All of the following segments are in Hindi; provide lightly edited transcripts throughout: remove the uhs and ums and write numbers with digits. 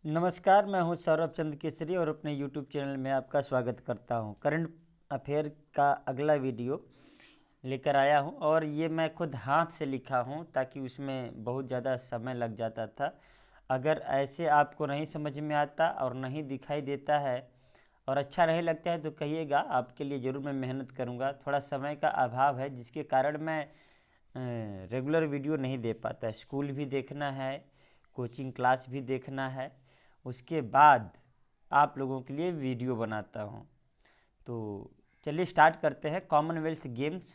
नमस्कार, मैं हूं सौरभ चंद्र केसरी और अपने YouTube चैनल में आपका स्वागत करता हूं। करंट अफेयर का अगला वीडियो लेकर आया हूं और ये मैं खुद हाथ से लिखा हूं ताकि उसमें बहुत ज़्यादा समय लग जाता था। अगर ऐसे आपको नहीं समझ में आता और नहीं दिखाई देता है और अच्छा नहीं लगता है तो कहिएगा, आपके लिए ज़रूर मैं मेहनत करूँगा। थोड़ा समय का अभाव है जिसके कारण मैं रेगुलर वीडियो नहीं दे पाता। स्कूल भी देखना है, कोचिंग क्लास भी देखना है, उसके बाद आप लोगों के लिए वीडियो बनाता हूँ। तो चलिए स्टार्ट करते हैं। कॉमनवेल्थ गेम्स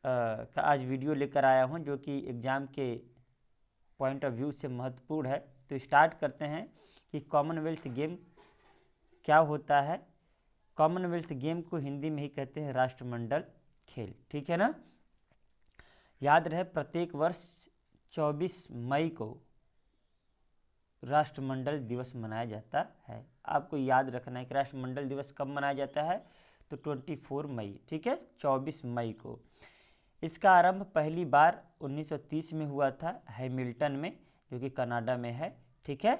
का आज वीडियो लेकर आया हूँ जो कि एग्ज़ाम के पॉइंट ऑफ व्यू से महत्वपूर्ण है। तो स्टार्ट करते हैं कि कॉमनवेल्थ गेम क्या होता है। कॉमनवेल्थ गेम को हिंदी में ही कहते हैं राष्ट्रमंडल खेल, ठीक है ना। याद रहे, प्रत्येक वर्ष 24 मई को राष्ट्रमंडल दिवस मनाया जाता है। आपको याद रखना है कि राष्ट्रमंडल दिवस कब मनाया जाता है, तो 24 मई, ठीक है, 24 मई को। इसका आरंभ पहली बार 1930 में हुआ था हैमिल्टन में, जो कि कनाडा में है, ठीक है।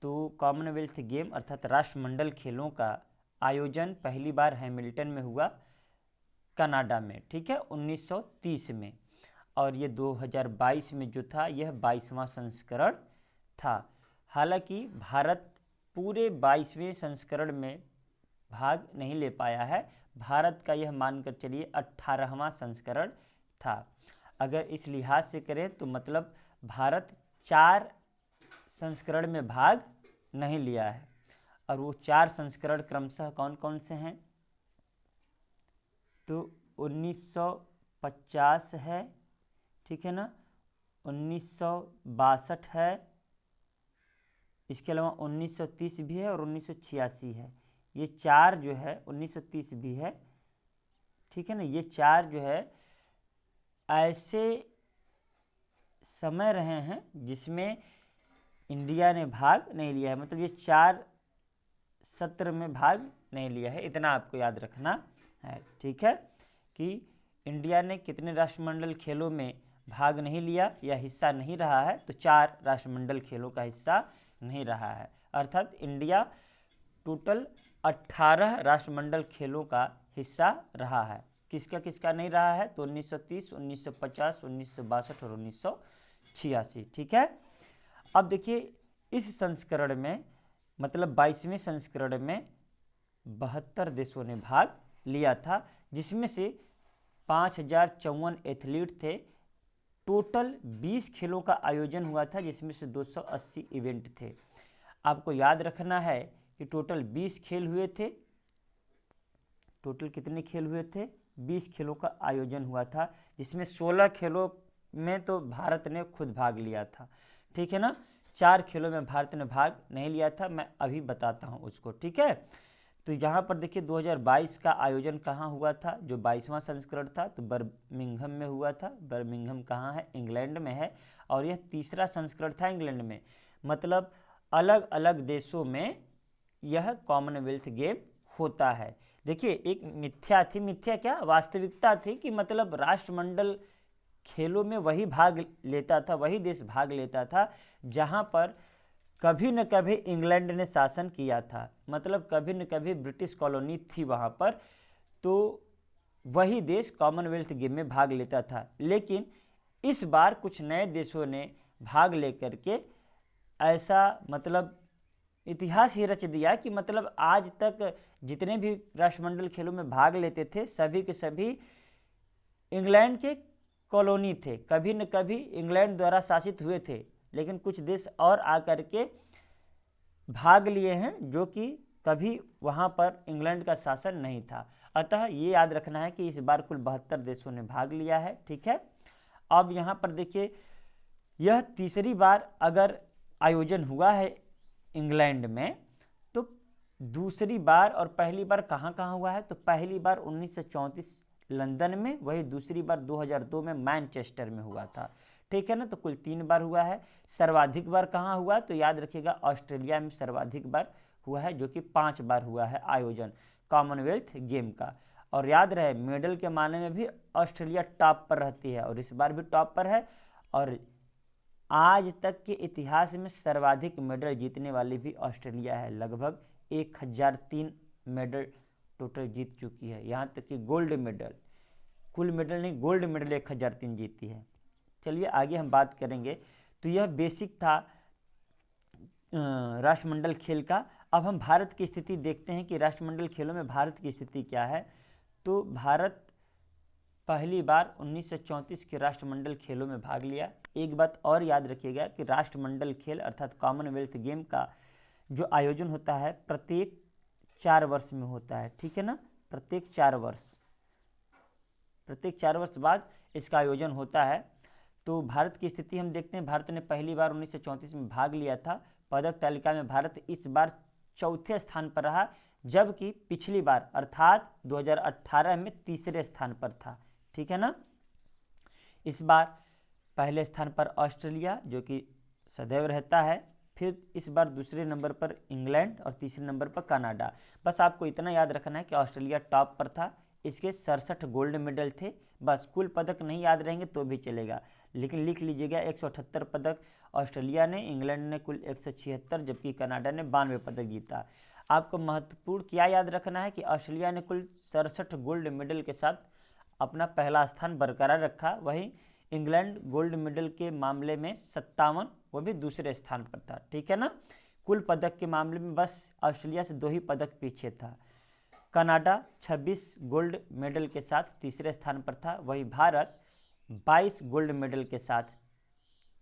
तो कॉमनवेल्थ गेम अर्थात राष्ट्रमंडल खेलों का आयोजन पहली बार हैमिल्टन में हुआ, कनाडा में, ठीक है, 1930 में। और ये 2022 में जो था यह 22वां संस्करण था। हालांकि भारत पूरे 22वें संस्करण में भाग नहीं ले पाया है। भारत का यह मानकर चलिए 18वां संस्करण था। अगर इस लिहाज से करें तो मतलब भारत 4 संस्करण में भाग नहीं लिया है। और वो 4 संस्करण क्रमशः कौन कौन से हैं, तो 1950 है, ठीक है ना, 1962 है, इसके अलावा 1930 भी है और 1986 है। ये 4 जो है, 1930 भी है, ठीक है ना। ये 4 जो है ऐसे समय रहे हैं जिसमें इंडिया ने भाग नहीं लिया है। मतलब ये 4 सत्र में भाग नहीं लिया है, इतना आपको याद रखना है, ठीक है, कि इंडिया ने कितने राष्ट्रमंडल खेलों में भाग नहीं लिया या हिस्सा नहीं रहा है, तो 4 राष्ट्रमंडल खेलों का हिस्सा नहीं रहा है। अर्थात इंडिया टोटल 18 राष्ट्रमंडल खेलों का हिस्सा रहा है। किसका किसका नहीं रहा है, तो 1930, 1950, 1962 और 1986, ठीक है। अब देखिए, इस संस्करण में मतलब 22वें संस्करण में 72 देशों ने भाग लिया था, जिसमें से 5054 एथलीट थे। टोटल 20 खेलों का आयोजन हुआ था, जिसमें से 280 इवेंट थे। आपको याद रखना है कि टोटल 20 खेल हुए थे। टोटल कितने खेल हुए थे, 20 खेलों का आयोजन हुआ था, जिसमें 16 खेलों में तो भारत ने खुद भाग लिया था, ठीक है ना। 4 खेलों में भारत ने भाग नहीं लिया था, मैं अभी बताता हूँ उसको, ठीक है। तो यहाँ पर देखिए 2022 का आयोजन कहाँ हुआ था, जो 22वां संस्करण था, तो बर्मिंघम में हुआ था। बर्मिंघम कहाँ है, इंग्लैंड में है। और यह तीसरा संस्करण था इंग्लैंड में। मतलब अलग अलग देशों में यह कॉमनवेल्थ गेम होता है। देखिए, एक मिथ्या थी, मिथ्या क्या, वास्तविकता थी कि मतलब राष्ट्रमंडल खेलों में वही भाग लेता था, वही देश भाग लेता था जहां पर कभी न कभी इंग्लैंड ने शासन किया था। मतलब कभी न कभी ब्रिटिश कॉलोनी थी वहां पर, तो वही देश कॉमनवेल्थ गेम में भाग लेता था। लेकिन इस बार कुछ नए देशों ने भाग लेकर के ऐसा मतलब इतिहास ही रच दिया कि मतलब आज तक जितने भी राष्ट्रमंडल खेलों में भाग लेते थे सभी के सभी इंग्लैंड के कॉलोनी थे, कभी न कभी इंग्लैंड द्वारा शासित हुए थे। लेकिन कुछ देश और आकर के भाग लिए हैं जो कि कभी वहाँ पर इंग्लैंड का शासन नहीं था। अतः ये याद रखना है कि इस बार कुल 72 देशों ने भाग लिया है, ठीक है। अब यहाँ पर देखिए, यह तीसरी बार अगर आयोजन हुआ है इंग्लैंड में, तो दूसरी बार और पहली बार कहाँ कहाँ हुआ है, तो पहली बार 1934 लंदन में, वही दूसरी बार 2002 में मैनचेस्टर में हुआ था, ठीक है ना। तो कुल 3 बार हुआ है। सर्वाधिक बार कहाँ हुआ, तो याद रखिएगा ऑस्ट्रेलिया में सर्वाधिक बार हुआ है, जो कि 5 बार हुआ है आयोजन कॉमनवेल्थ गेम का। और याद रहे, मेडल के मामले में भी ऑस्ट्रेलिया टॉप पर रहती है और इस बार भी टॉप पर है। और आज तक के इतिहास में सर्वाधिक मेडल जीतने वाली भी ऑस्ट्रेलिया है, लगभग 1003 मेडल टोटल जीत चुकी है। यहाँ तक कि गोल्ड मेडल, कुल मेडल नहीं, गोल्ड मेडल 1003 जीती है। चलिए आगे हम बात करेंगे। तो यह बेसिक था राष्ट्रमंडल खेल का। अब हम भारत की स्थिति देखते हैं कि राष्ट्रमंडल खेलों में भारत की स्थिति क्या है। तो भारत पहली बार 1934 के राष्ट्रमंडल खेलों में भाग लिया। एक बात और याद रखिएगा कि राष्ट्रमंडल खेल अर्थात कॉमनवेल्थ गेम का जो आयोजन होता है प्रत्येक 4 वर्ष में होता है, ठीक है ना, प्रत्येक 4 वर्ष बाद इसका आयोजन होता है। तो भारत की स्थिति हम देखते हैं। भारत ने पहली बार 1934 में भाग लिया था। पदक तालिका में भारत इस बार चौथे स्थान पर रहा, जबकि पिछली बार अर्थात 2018 में तीसरे स्थान पर था, ठीक है ना। इस बार पहले स्थान पर ऑस्ट्रेलिया जो कि सदैव रहता है, फिर इस बार दूसरे नंबर पर इंग्लैंड और तीसरे नंबर पर कनाडा। बस आपको इतना याद रखना है कि ऑस्ट्रेलिया टॉप पर था, इसके 67 गोल्ड मेडल थे। बस कुल पदक नहीं याद रहेंगे तो भी चलेगा, लेकिन लिख लीजिएगा 178 पदक ऑस्ट्रेलिया ने, इंग्लैंड ने कुल 176, जबकि कनाडा ने 92 पदक जीता। आपको महत्वपूर्ण क्या याद रखना है कि ऑस्ट्रेलिया ने कुल 67 गोल्ड मेडल के साथ अपना पहला स्थान बरकरार रखा। वहीं इंग्लैंड गोल्ड मेडल के मामले में 57, वो भी दूसरे स्थान पर था, ठीक है ना। कुल पदक के मामले में बस ऑस्ट्रेलिया से 2 ही पदक पीछे था। कनाडा 26 गोल्ड मेडल के साथ तीसरे स्थान पर था। वहीं भारत 22 गोल्ड मेडल के साथ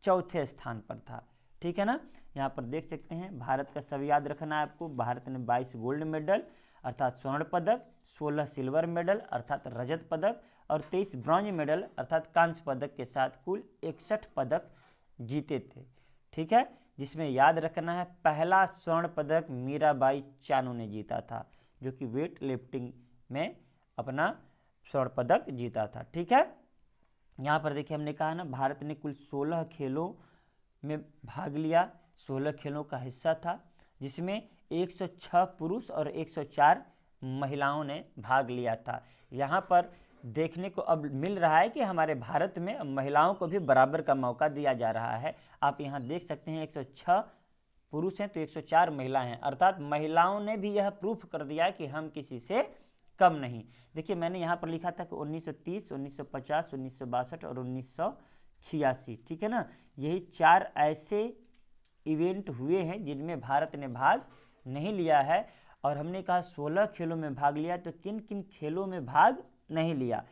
चौथे स्थान पर था, ठीक है ना। यहाँ पर देख सकते हैं भारत का सब याद रखना है आपको। भारत ने 22 गोल्ड मेडल अर्थात स्वर्ण पदक, 16 सिल्वर मेडल अर्थात रजत पदक और 23 ब्रॉन्ज मेडल अर्थात कांस्य पदक के साथ कुल 61 पदक जीते थे, ठीक है। जिसमें याद रखना है पहला स्वर्ण पदक मीराबाई चानू ने जीता था, जो कि वेट लिफ्टिंग में अपना स्वर्ण पदक जीता था, ठीक है। यहाँ पर देखिए हमने कहा ना भारत ने कुल 16 खेलों में भाग लिया, 16 खेलों का हिस्सा था, जिसमें 106 पुरुष और 104 महिलाओं ने भाग लिया था। यहाँ पर देखने को अब मिल रहा है कि हमारे भारत में महिलाओं को भी बराबर का मौका दिया जा रहा है। आप यहाँ देख सकते हैं 106 पुरुष हैं तो 104 महिला हैं, अर्थात महिलाओं ने भी यह प्रूफ कर दिया कि हम किसी से कम नहीं। देखिए मैंने यहाँ पर लिखा था कि 1930, 1950, 1962 और 1986, ठीक है ना। यही 4 ऐसे इवेंट हुए हैं जिनमें भारत ने भाग नहीं लिया है। और हमने कहा 16 खेलों में भाग लिया, तो किन किन खेलों में भाग नहीं लिया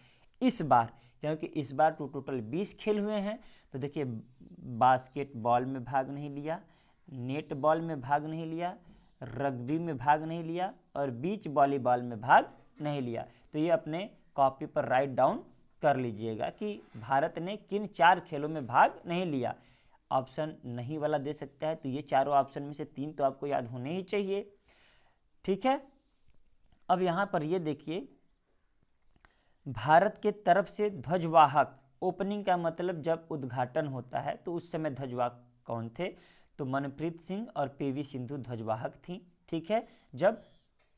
इस बार, क्योंकि इस बार टोटल 20 खेल हुए हैं। तो देखिए बास्केटबॉल में भाग नहीं लिया, नेट बॉल में भाग नहीं लिया, रग्बी में भाग नहीं लिया और बीच वॉलीबॉल में भाग नहीं लिया। तो ये अपने कॉपी पर राइट डाउन कर लीजिएगा कि भारत ने किन 4 खेलों में भाग नहीं लिया। ऑप्शन नहीं वाला दे सकता है, तो ये चारों ऑप्शन में से 3 तो आपको याद होने ही चाहिए, ठीक है। अब यहाँ पर ये देखिए भारत के तरफ से ध्वजवाहक, ओपनिंग का मतलब जब उद्घाटन होता है तो उस समय ध्वजवाहक कौन थे, तो मनप्रीत सिंह और पीवी सिंधु ध्वजवाहक थी, ठीक है, जब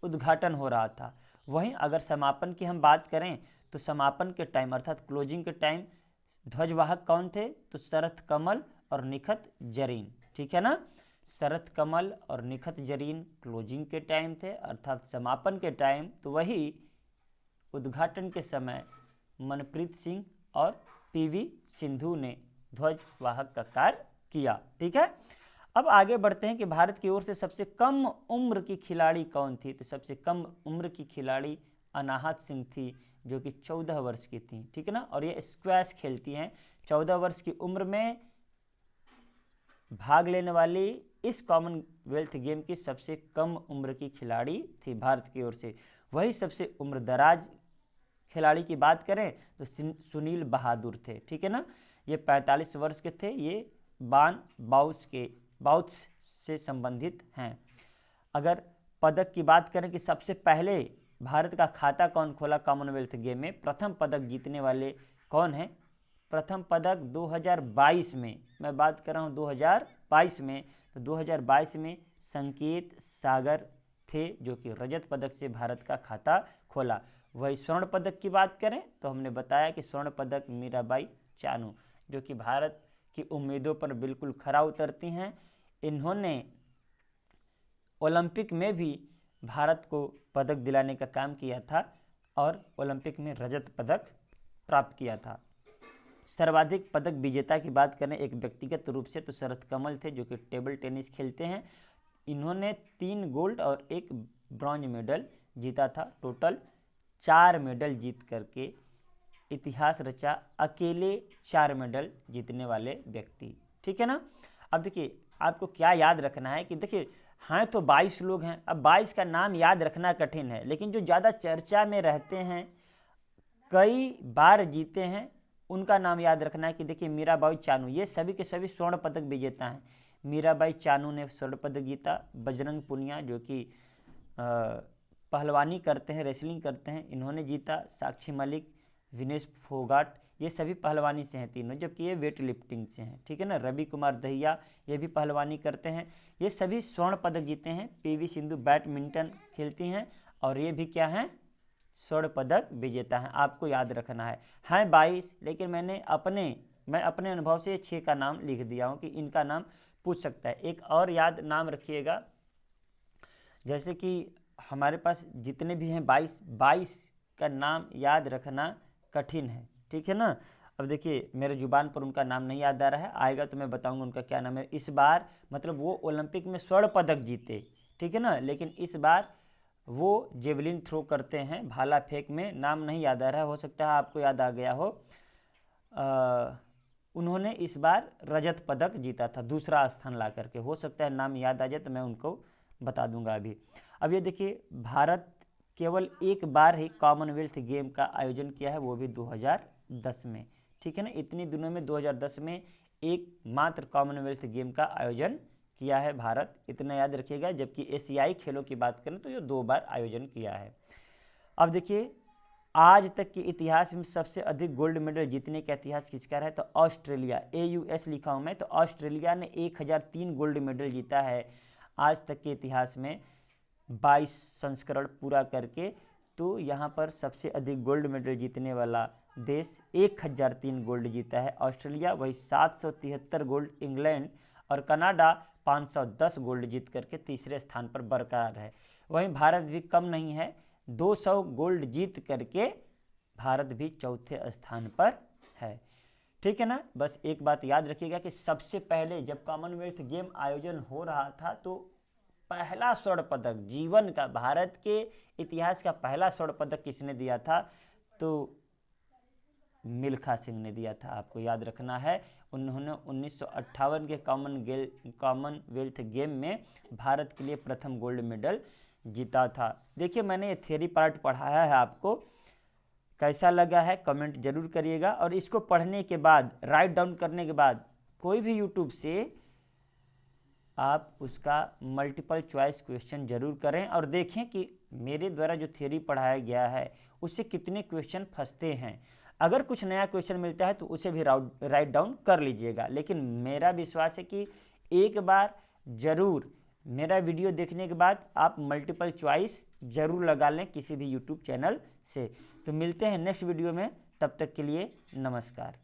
उद्घाटन हो रहा था। वहीं अगर समापन की हम बात करें तो समापन के टाइम अर्थात क्लोजिंग के टाइम ध्वजवाहक कौन थे, तो शरथ कमल और निखत जरीन, ठीक है ना। शरथ कमल और निखत जरीन क्लोजिंग के टाइम थे, अर्थात समापन के टाइम तो वही उद्घाटन के समय मनप्रीत सिंह और पीवी सिंधु ने ध्वजवाहक का कार्य किया, ठीक है। अब आगे बढ़ते हैं कि भारत की ओर से सबसे कम उम्र की खिलाड़ी कौन थी, तो सबसे कम उम्र की खिलाड़ी अनाहत सिंह थी, जो कि 14 वर्ष की थी, ठीक है ना। और ये स्क्वैश खेलती हैं। 14 वर्ष की उम्र में भाग लेने वाली इस कॉमनवेल्थ गेम की सबसे कम उम्र की खिलाड़ी थी भारत की ओर से। वही सबसे उम्रदराज खिलाड़ी की बात करें तो सुनील बहादुर थे, ठीक है ना। ये 45 वर्ष के थे, ये बाउच से संबंधित हैं। अगर पदक की बात करें कि सबसे पहले भारत का खाता कौन खोला कॉमनवेल्थ गेम में, प्रथम पदक जीतने वाले कौन हैं, प्रथम पदक 2022 में, मैं बात कर रहा हूँ 2022 में, तो 2022 में संकेत सागर थे, जो कि रजत पदक से भारत का खाता खोला। वही स्वर्ण पदक की बात करें तो हमने बताया कि स्वर्ण पदक मीराबाई चानू, जो कि भारत की उम्मीदों पर बिल्कुल खरा उतरती हैं। इन्होंने ओलंपिक में भी भारत को पदक दिलाने का काम किया था और ओलंपिक में रजत पदक प्राप्त किया था। सर्वाधिक पदक विजेता की बात करें एक व्यक्तिगत रूप से तो शरद कमल थे, जो कि टेबल टेनिस खेलते हैं। इन्होंने 3 गोल्ड और 1 ब्रॉन्ज मेडल जीता था। टोटल 4 मेडल जीत करके इतिहास रचा, अकेले 4 मेडल जीतने वाले व्यक्ति। ठीक है ना। अब देखिए आपको क्या याद रखना है कि देखिए हाँ तो 22 लोग हैं, अब 22 का नाम याद रखना कठिन है, लेकिन जो ज़्यादा चर्चा में रहते हैं, कई बार जीते हैं, उनका नाम याद रखना है कि देखिए मीराबाई चानू, ये सभी के सभी स्वर्ण पदक विजेता हैं। मीराबाई चानू ने स्वर्ण पदक जीता। बजरंग पुनिया जो कि पहलवानी करते हैं, रेसलिंग करते हैं, इन्होंने जीता। साक्षी मलिक, विनेश फोगाट, ये सभी पहलवानी से हैं तीनों, जबकि ये वेट लिफ्टिंग से हैं। ठीक है ना। रवि कुमार दहिया ये भी पहलवानी करते हैं, ये सभी स्वर्ण पदक जीते हैं। पीवी सिंधु बैडमिंटन खेलती हैं और ये भी क्या हैं, स्वर्ण पदक विजेता हैं। आपको याद रखना है 22, लेकिन मैं अपने अनुभव से 6 का नाम लिख दिया हूँ कि इनका नाम पूछ सकता है। एक और याद नाम रखिएगा, जैसे कि हमारे पास जितने भी हैं 22 का नाम याद रखना कठिन है। ठीक है ना। अब देखिए मेरे जुबान पर उनका नाम नहीं याद आ रहा है, आएगा तो मैं बताऊंगा उनका क्या नाम है। इस बार मतलब वो ओलंपिक में स्वर्ण पदक जीते, ठीक है ना, लेकिन इस बार वो जेवलिन थ्रो करते हैं, भाला फेंक में। नाम नहीं याद आ रहा है, हो सकता है आपको याद आ गया हो। उन्होंने इस बार रजत पदक जीता था, दूसरा स्थान ला करके। हो सकता है नाम याद आ जाए तो मैं उनको बता दूंगा अभी। अब ये देखिए भारत केवल एक बार ही कॉमनवेल्थ गेम का आयोजन किया है, वो भी 2010 में। ठीक है ना। इतनी दिनों में 2010 में एक मात्र कॉमनवेल्थ गेम का आयोजन किया है भारत, इतना याद रखिएगा। जबकि एशियाई खेलों की बात करें तो ये 2 बार आयोजन किया है। अब देखिए आज तक के इतिहास में सबसे अधिक गोल्ड मेडल जीतने का इतिहास किसका है, तो ऑस्ट्रेलिया, AUS लिखा हूँ मैं, तो ऑस्ट्रेलिया ने 1003 गोल्ड मेडल जीता है आज तक के इतिहास में, 22 संस्करण पूरा करके। तो यहाँ पर सबसे अधिक गोल्ड मेडल जीतने वाला देश 1003 गोल्ड जीता है ऑस्ट्रेलिया। वही 773 गोल्ड इंग्लैंड और कनाडा 510 गोल्ड जीत करके तीसरे स्थान पर बरकरार है। वहीं भारत भी कम नहीं है, 200 गोल्ड जीत करके भारत भी चौथे स्थान पर है। ठीक है ना। बस एक बात याद रखिएगा कि सबसे पहले जब कॉमनवेल्थ गेम आयोजन हो रहा था तो पहला स्वर्ण पदक जीवन का, भारत के इतिहास का पहला स्वर्ण पदक किसने दिया था, तो मिल्खा सिंह ने दिया था। आपको याद रखना है, उन्होंने 1958 के कॉमनवेल्थ गेम में भारत के लिए प्रथम गोल्ड मेडल जीता था। देखिए मैंने ये थ्योरी पार्ट पढ़ाया है, आपको कैसा लगा है कमेंट जरूर करिएगा। और इसको पढ़ने के बाद, राइट डाउन करने के बाद, कोई भी यूट्यूब से आप उसका मल्टीपल चॉइस क्वेश्चन जरूर करें और देखें कि मेरे द्वारा जो थ्योरी पढ़ाया गया है उससे कितने क्वेश्चन फंसते हैं। अगर कुछ नया क्वेश्चन मिलता है तो उसे भी राइट डाउन कर लीजिएगा। लेकिन मेरा विश्वास है कि एक बार ज़रूर मेरा वीडियो देखने के बाद आप मल्टीपल चॉइस ज़रूर लगा लें किसी भी यूट्यूब चैनल से। तो मिलते हैं नेक्स्ट वीडियो में, तब तक के लिए नमस्कार।